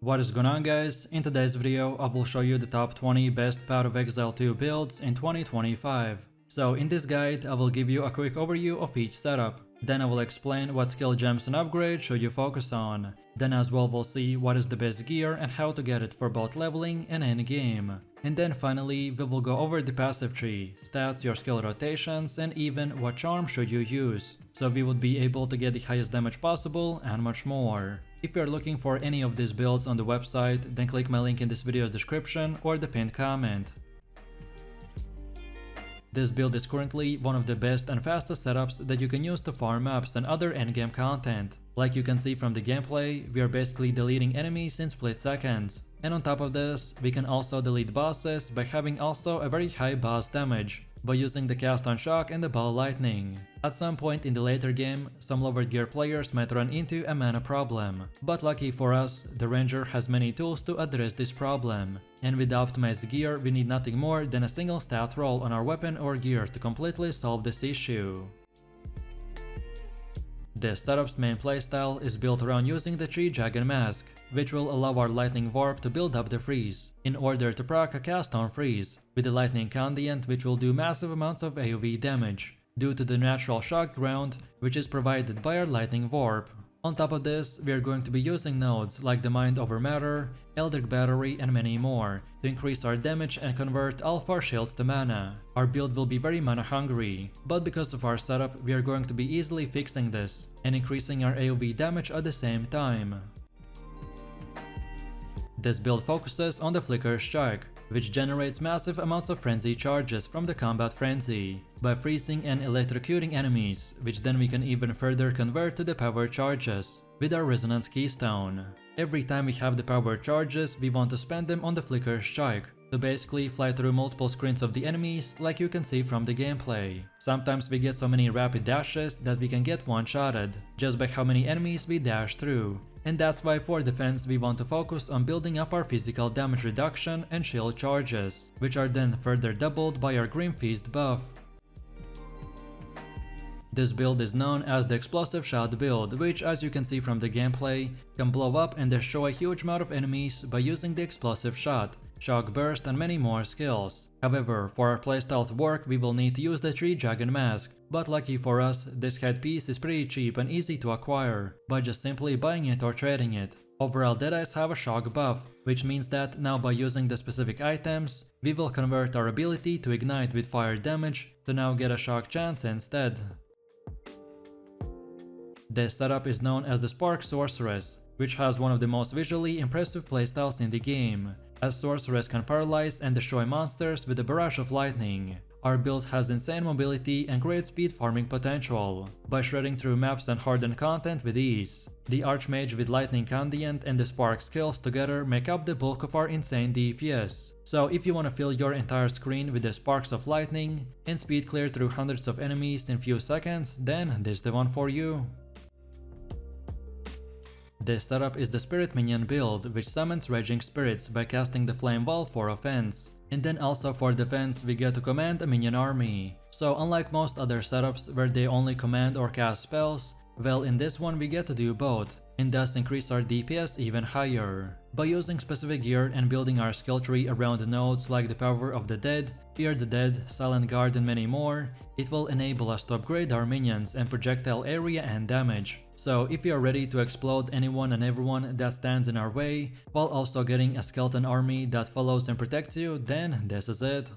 What is going on, guys? In today's video I will show you the top 20 best Path of Exile 2 builds in 2025. So in this guide I will give you a quick overview of each setup. Then I will explain what skill gems and upgrades should you focus on. Then as well we'll see what is the best gear and how to get it for both leveling and endgame. And then finally we will go over the passive tree, stats, your skill rotations, and even what charm should you use, so we would be able to get the highest damage possible and much more. If you are looking for any of these builds on the website, then click my link in this video's description or the pinned comment. This build is currently one of the best and fastest setups that you can use to farm maps and other endgame content. Like you can see from the gameplay, we are basically deleting enemies in split seconds. And on top of this, we can also delete bosses by having also a very high boss damage, by using the cast on shock and the ball lightning. At some point in the later game, some lower gear players might run into a mana problem, but lucky for us, the ranger has many tools to address this problem. And with the optimized gear, we need nothing more than a single stat roll on our weapon or gear to completely solve this issue. This setup's main playstyle is built around using the Tree Dragon Mask, which will allow our Lightning Warp to build up the freeze, in order to proc a cast on freeze, with the Lightning Conduit, which will do massive amounts of AoE damage, due to the natural shock ground which is provided by our Lightning Warp. On top of this, we are going to be using nodes like the Mind Over Matter, Eldritch Battery, and many more to increase our damage and convert all of our shields to mana. Our build will be very mana hungry, but because of our setup we are going to be easily fixing this and increasing our AoE damage at the same time. This build focuses on the Flicker Strike, which generates massive amounts of frenzy charges from the combat frenzy, by freezing and electrocuting enemies, which then we can even further convert to the power charges, with our Resonance Keystone. Every time we have the power charges, we want to spend them on the Flicker Strike, to basically fly through multiple screens of the enemies like you can see from the gameplay. Sometimes we get so many rapid dashes that we can get one-shotted, just by how many enemies we dash through. And that's why for defense we want to focus on building up our physical damage reduction and shield charges, which are then further doubled by our Grim Feast buff. This build is known as the Explosive Shot build, which as you can see from the gameplay, can blow up and destroy a huge amount of enemies by using the Explosive Shot, Shock Burst, and many more skills. However, for our playstyle to work we will need to use the Tree Dragon Mask, but lucky for us, this headpiece is pretty cheap and easy to acquire, by just simply buying it or trading it. Overall, Deadeyes have a shock buff, which means that now by using the specific items, we will convert our ability to ignite with fire damage to now get a shock chance instead. This setup is known as the Spark Sorceress, which has one of the most visually impressive playstyles in the game, as Sorceress can paralyze and destroy monsters with a barrage of lightning. Our build has insane mobility and great speed farming potential, by shredding through maps and hardened content with ease. The Archmage with Lightning Conduit and the Spark skills together make up the bulk of our insane DPS. So if you want to fill your entire screen with the sparks of lightning and speed clear through hundreds of enemies in few seconds, then this is the one for you. This setup is the Spirit Minion build, which summons Raging Spirits by casting the Flame Wall for offense. And then also for defense we get to command a minion army. So unlike most other setups where they only command or cast spells, well in this one we get to do both, and thus increase our DPS even higher. By using specific gear and building our skill tree around the nodes like the Power of the Dead, Fear the Dead, Silent Guard, and many more, it will enable us to upgrade our minions and projectile area and damage. So if you are ready to explode anyone and everyone that stands in our way, while also getting a skeleton army that follows and protects you, then this is it.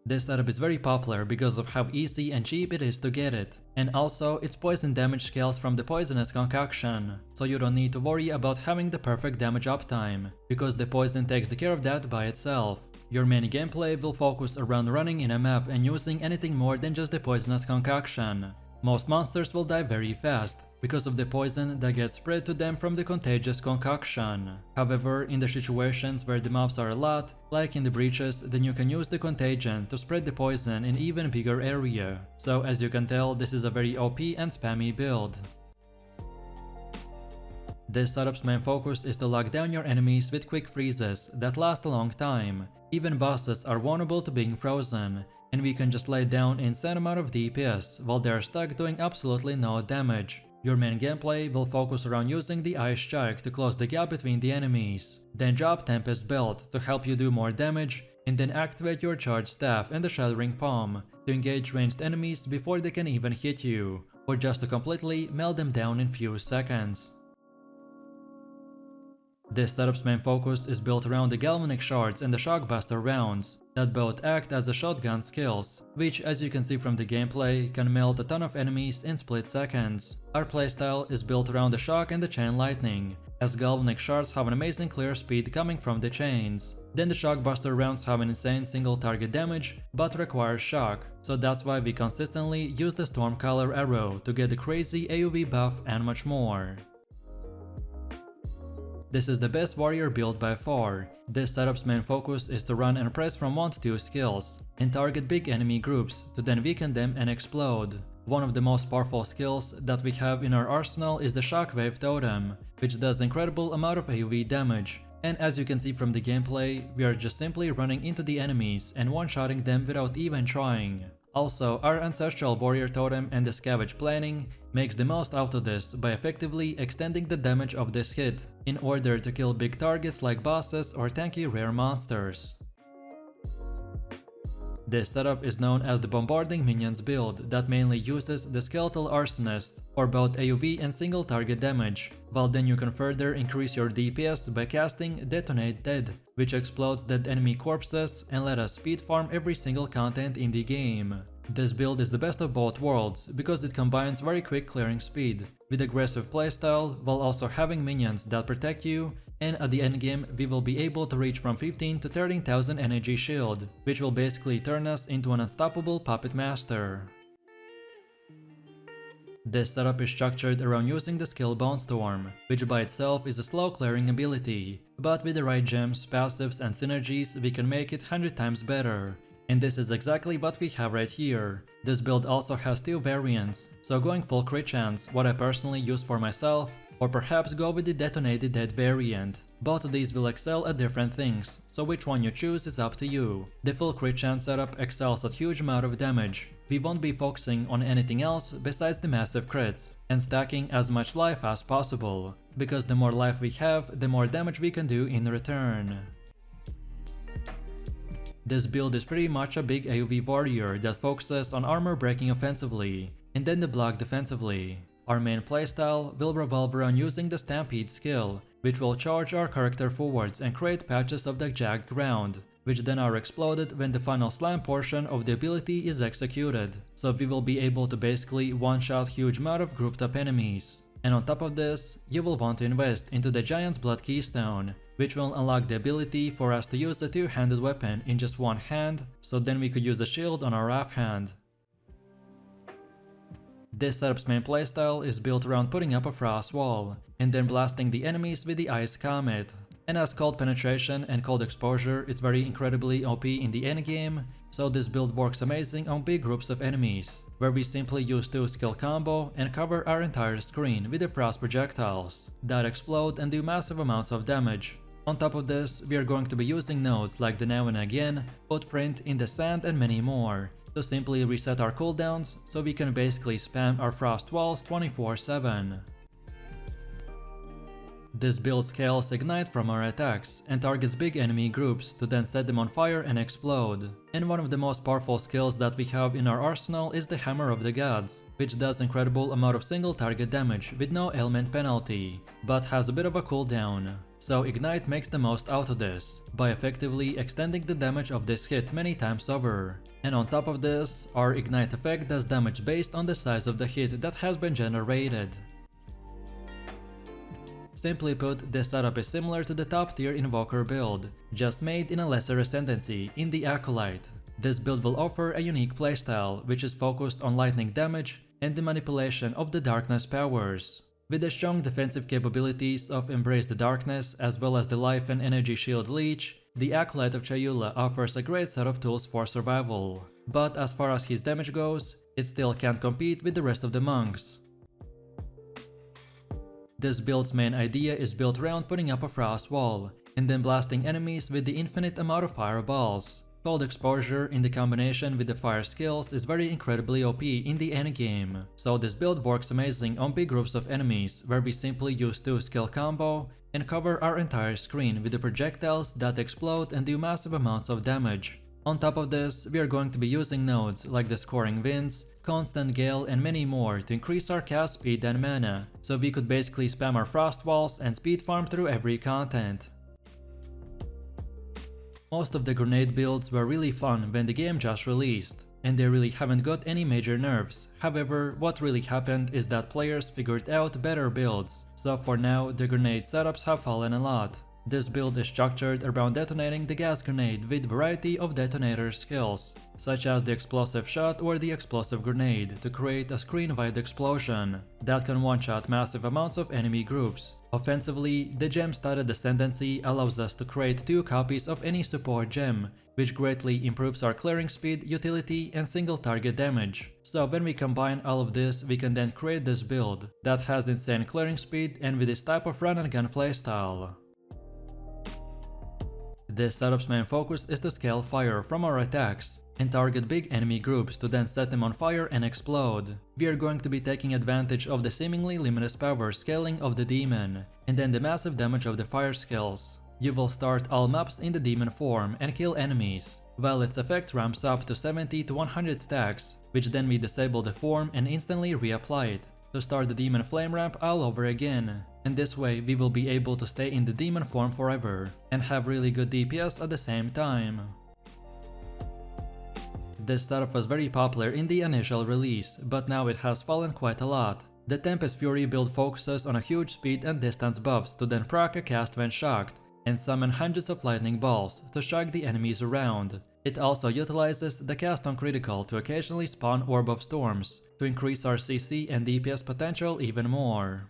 This setup is very popular because of how easy and cheap it is to get it, and also its poison damage scales from the poisonous concoction, so you don't need to worry about having the perfect damage uptime, because the poison takes care of that by itself. Your main gameplay will focus around running in a map and using anything more than just the poisonous concoction. Most monsters will die very fast, because of the poison that gets spread to them from the contagious concoction. However, in the situations where the mobs are a lot, like in the breaches, then you can use the contagion to spread the poison in even bigger area. So as you can tell, this is a very OP and spammy build. This setup's main focus is to lock down your enemies with quick freezes that last a long time. Even bosses are vulnerable to being frozen, and we can just lay down an insane amount of DPS while they are stuck doing absolutely no damage. Your main gameplay will focus around using the Ice Strike to close the gap between the enemies. Then drop Tempest build to help you do more damage, and then activate your charged staff and the Shattering Palm to engage ranged enemies before they can even hit you, or just to completely melt them down in few seconds. This setup's main focus is built around the Galvanic shards and the Shockbuster rounds, that both act as the shotgun skills, which, as you can see from the gameplay, can melt a ton of enemies in split seconds. Our playstyle is built around the shock and the chain lightning, as Galvanic shards have an amazing clear speed coming from the chains. Then the Shockbuster rounds have an insane single target damage, but require shock, so that's why we consistently use the Stormcaller arrow to get the crazy AoE buff and much more. This is the best warrior build by far. This setup's main focus is to run and press from 1 to 2 skills, and target big enemy groups to then weaken them and explode. One of the most powerful skills that we have in our arsenal is the Shockwave Totem, which does incredible amount of AoE damage. And as you can see from the gameplay, we are just simply running into the enemies and one-shotting them without even trying. Also, our Ancestral Warrior Totem and the Scavenge Planning makes the most out of this by effectively extending the damage of this hit in order to kill big targets like bosses or tanky rare monsters. This setup is known as the Bombarding Minions build that mainly uses the Skeletal Arsonist for both AoE and single target damage, while then you can further increase your DPS by casting Detonate Dead, which explodes dead enemy corpses and let us speed farm every single content in the game. This build is the best of both worlds because it combines very quick clearing speed with aggressive playstyle while also having minions that protect you, and at the endgame we will be able to reach from 15 to 13,000 energy shield, which will basically turn us into an unstoppable puppet master. This setup is structured around using the skill Bonestorm, which by itself is a slow clearing ability, but with the right gems, passives and synergies we can make it 100 times better. And this is exactly what we have right here. This build also has 2 variants, so going full crit chance, what I personally use for myself, or perhaps go with the Detonated Dead variant. Both of these will excel at different things, so which one you choose is up to you. The full crit chance setup excels at huge amount of damage. We won't be focusing on anything else besides the massive crits, and stacking as much life as possible, because the more life we have, the more damage we can do in return. This build is pretty much a big AoE warrior that focuses on armor breaking offensively, and then the block defensively. Our main playstyle will revolve around using the Stampede skill, which will charge our character forwards and create patches of the jagged ground, which then are exploded when the final slam portion of the ability is executed, so we will be able to basically one-shot huge amount of grouped up enemies. And on top of this, you will want to invest into the Giant's Blood Keystone, which will unlock the ability for us to use a two-handed weapon in just one hand, so then we could use a shield on our offhand. This setup's main playstyle is built around putting up a frost wall, and then blasting the enemies with the Ice Comet. And as cold penetration and cold exposure is very incredibly OP in the endgame, so this build works amazing on big groups of enemies, where we simply use 2 skill combo and cover our entire screen with the frost projectiles that explode and do massive amounts of damage. On top of this, we are going to be using nodes like the Now and Again, Footprint in the Sand and many more, to simply reset our cooldowns so we can basically spam our frost walls 24/7. This build scales Ignite from our attacks and targets big enemy groups to then set them on fire and explode. And one of the most powerful skills that we have in our arsenal is the Hammer of the Gods, which does incredible amount of single target damage with no ailment penalty, but has a bit of a cooldown. So Ignite makes the most out of this, by effectively extending the damage of this hit many times over. And on top of this, our Ignite effect does damage based on the size of the hit that has been generated. Simply put, this setup is similar to the top tier Invoker build, just made in a lesser ascendancy in the Acolyte. This build will offer a unique playstyle which is focused on lightning damage and the manipulation of the darkness powers. With the strong defensive capabilities of Embrace the Darkness as well as the Life and Energy Shield Leech, the Acolyte of Chayula offers a great set of tools for survival. But as far as his damage goes, it still can't compete with the rest of the monks. This build's main idea is built around putting up a frost wall, and then blasting enemies with the infinite amount of fireballs. Cold exposure in the combination with the fire skills is very incredibly OP in the endgame, so this build works amazing on big groups of enemies where we simply use 2 skill combo and cover our entire screen with the projectiles that explode and do massive amounts of damage. On top of this, we are going to be using nodes like the Scoring Winds, Constant Gale and many more to increase our cast speed and mana, so we could basically spam our frost walls and speed farm through every content. Most of the grenade builds were really fun when the game just released, and they really haven't got any major nerfs. However, what really happened is that players figured out better builds, so for now the grenade setups have fallen a lot. This build is structured around detonating the gas grenade with variety of detonator skills, such as the explosive shot or the explosive grenade, to create a screen-wide explosion that can one-shot massive amounts of enemy groups. Offensively, the gem-studded Ascendancy allows us to create 2 copies of any support gem, which greatly improves our clearing speed, utility, and single target damage. So when we combine all of this, we can then create this build that has insane clearing speed and with this type of run and gun playstyle. This setup's main focus is to scale fire from our attacks and target big enemy groups to then set them on fire and explode. We are going to be taking advantage of the seemingly limitless power scaling of the demon, and then the massive damage of the fire skills. You will start all maps in the demon form and kill enemies, while its effect ramps up to 70 to 100 stacks, which then we disable the form and instantly reapply it to start the demon flame ramp all over again. And this way we will be able to stay in the demon form forever and have really good DPS at the same time. This setup was very popular in the initial release, but now it has fallen quite a lot. The Tempest Fury build focuses on a huge speed and distance buffs to then proc a cast when shocked, and summon hundreds of lightning balls to shock the enemies around. It also utilizes the cast on critical to occasionally spawn Orb of Storms to increase our CC and DPS potential even more.